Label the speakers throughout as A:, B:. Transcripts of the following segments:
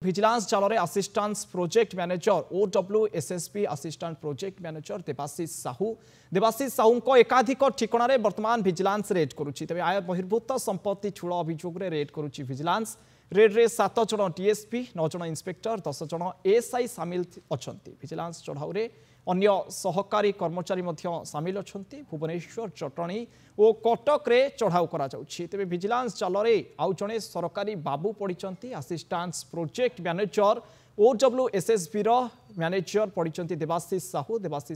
A: Vigilance জালরে assistant project manager OWSSP assistant project manager Debashish সাহুঙ্ক একাধিক ঠিকଣାরে বর্তমান ভিজিলান্স রেড করুছি। তবে আয় বহির্ভূত সম্পত্তি ঠুল অভিযোগে রেড করুছি ভিজিলান্স। রেড্রে 7 জন ডিএসপি 9 জন ইন্সপেক্টর 10 জন এএসআই সামিল অଛନ୍ତି। ভিজিলান্স চढ़ाऊरे अन्य सहकारी कर्मचारी सामिल अछंती। भुवनेश्वर जटणी और कटक रे चढ़ाऊ करा जाउछि। तेबे विजिलेंस जालरे आउ जणे सरकारी बाबू पड़िचंती। असिस्टेंट प्रोजेक्ट मैनेजर OWSSP रो मैनेजर पड़िचंती देवाशीष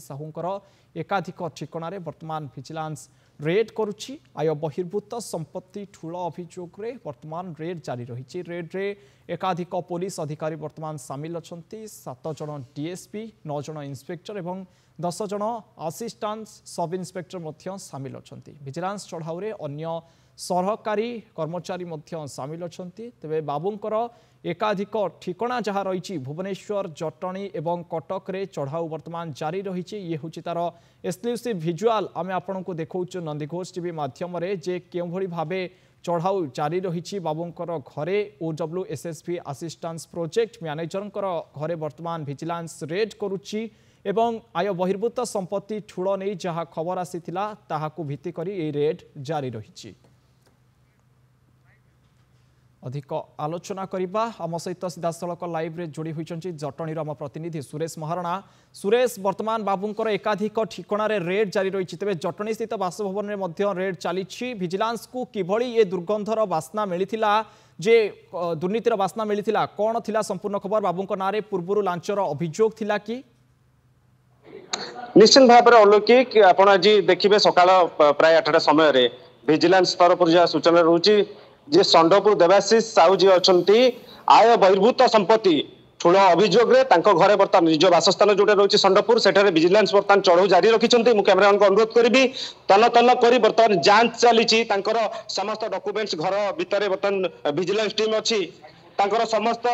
A: साहूंकर एकाधिक ठिकाणारे वर्तमान विजिलेंस रेड करुछि। आय बहिर्भूत संपत्ति ठूल अभियोग रे वर्तमान रेड जारी रही। रेड रे एकाधिक पुलिस अधिकारी वर्तमान सामिल अछंती। 7 जन डीएसपी 9 जन इन्स्पेक्टर एवं 10 जन असिस्टेंट सब इन्स्पेक्टर मध्य सामिल अछंती। विजिलेंस चढ़ाऊरे अन्य सरकारी कर्मचारी मध्य सामिल अछंती। तेबे बाबूंकर एकाधिक ठिकाणा जहाँ रही भुवनेश्वर जटणी एवं कटक रे चढ़ाऊ वर्तमान जारी रही। ये हूँ तार एक्सक्लूसिव विजुआल आम आपण को देखा नंदीघोष टीवी माध्यम जे के भाव चढ़ाऊ जारी रही। बाबूंकर घरे OWSSP असिस्टेंट प्रोजेक्ट मैनेजर घरे वर्तमान विजिलेंस रेड करुच्ची एवं आय बहिर्भूत संपत्ति ठूल नहीं जहाँ खबर आसीथिला ताहाकु भित्ति करी ए रेड जारी रही। अधिक आलोचना करबा आम सहित सीधासलख लाइव रे जोड़ी होइचंती जटणीर आम प्रतिनिधि सुरेश महाराणा। सुरेश, वर्तमान बाबूंकर एकाधिक ठिकाणारे रेड जारी रही। तेज जटणी स्थित बासभवन में मध्य रेड चली। विजिलेंस को किभली ये दुर्गंधर बास्ना मिलिथिला जे दुर्नीतिर बास्ना मिलिथिला कौन थिला संपूर्ण खबर? बाबूंक नारे पूर्व लांचर अभियोग थिला कि?
B: निश्चित भाव में अलौकिक आप आज देखिए सकाल प्राय 8टा समय विजिलेंस तरफ जहाँ सूचना रोचे जे संडपुर देवाशीष साहू जी अछंती आय बहिर्भूत संपत्ति ठूल अभियोग घरे बर्तमान निज बासस्थान जोटा रही संडपुर सेठारे विजिलेंस बर्तमान चढ़ाऊ जारी रखिंट। मु कैमरामैन को अनुरोध करी तल तल कर बर्तमान जांच चली समस्त डॉक्यूमेंट्स घर भितर बर्तमान विजिलेंस टीम अच्छी समस्त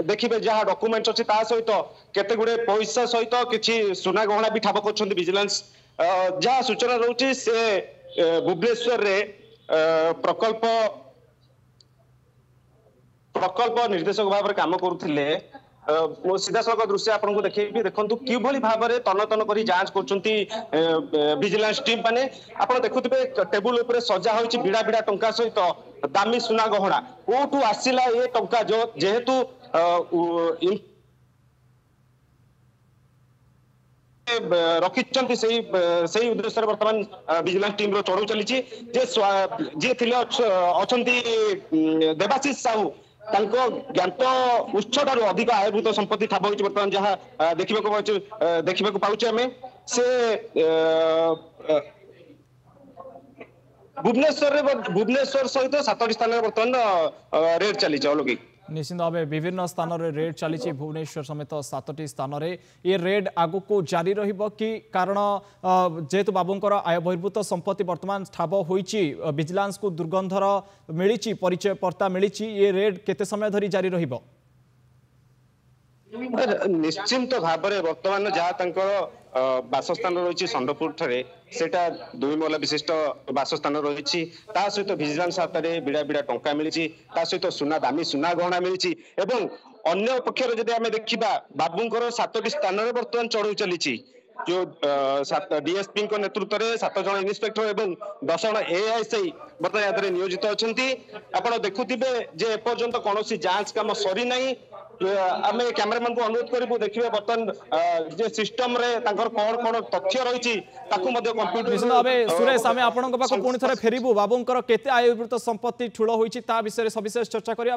B: देखिए जहाँ डॉक्यूमेंट्स अच्छी सहित केते गुड़े पैसा सहित किसी सुना गहना भी ठाब कर विजिलेंस। जहाँ सूचना रोचे से भुवनेश्वर रे प्रकल्प निर्देशक भाव में काम करुले। सीधासलख दृश्य आपको देखिए देखो कि भाव में तन तन कर जांच कर विजिलेंस टीम मैंने आप देखुए टेबुल उपर सजा हो बिड़ा बिड़ा टंका सहित दामी सुना गहना कोठू आसला ये टंका जो जेहेतु रखिंट से उद्देश्य बर्तमान विजिलेंस टीम रो चढ़ाऊ चली। जे देवाशीष साहू ज्ञात उत्स ठार अधिक आयभूत संपत्ति ठाब होती बर्तमान जहाँ देखा पाचे आम से भुवनेश्वर सहित 7टी स्थान बर्तमान रेड चली। अलौकिक
A: निश्चित भाव विभिन्न स्थान में रेड चली। भुवनेश्वर समेत 7टी स्थान में ये रेड आगु को जारी रहिबो कि कारण जेहेतु बाबूंकर आय बहिर्भूत संपत्ति वर्तमान ठाब होइछि विजिलेंस को दुर्गंधर मिली परिचय पत्ता मिली ये रेड केते समय धरी जारी रहिबो?
B: निश्चिंत भाव में बर्तमान जहाँ बासस्थान रही संडपुर ठारे सेटा 2 महला विशिष्ट बासस्थान रही सहित विजिलेंस हाथ में बिड़ा बिड़ा टंका मिली सहित सुना दामी सुना गहना मिली। अन्य पक्षर जब आम देखा बाबूंकर 7टी स्थान में बर्तमान चढ़ाऊ चली जो डीएसपी नेतृत्व में 7 जन इन्स्पेक्टर एवं 10 जन एएसआई बर्तमान यहाँ नियोजित अच्छा। आप देखुवे जे एपर्यंत कौन जांच कम सरी ना। आम कैमरामैन को अनुरोध करूँ देखिए बर्तमान जे सिस्टम रे कौन कौन तथ्य रही कंप्यूटर।
A: सुरेश आम आपण पुणी थे फेरबू बाबूंकर केते आयभूत संपत्ति ठूल होती विषय सविशेष चर्चा करिया।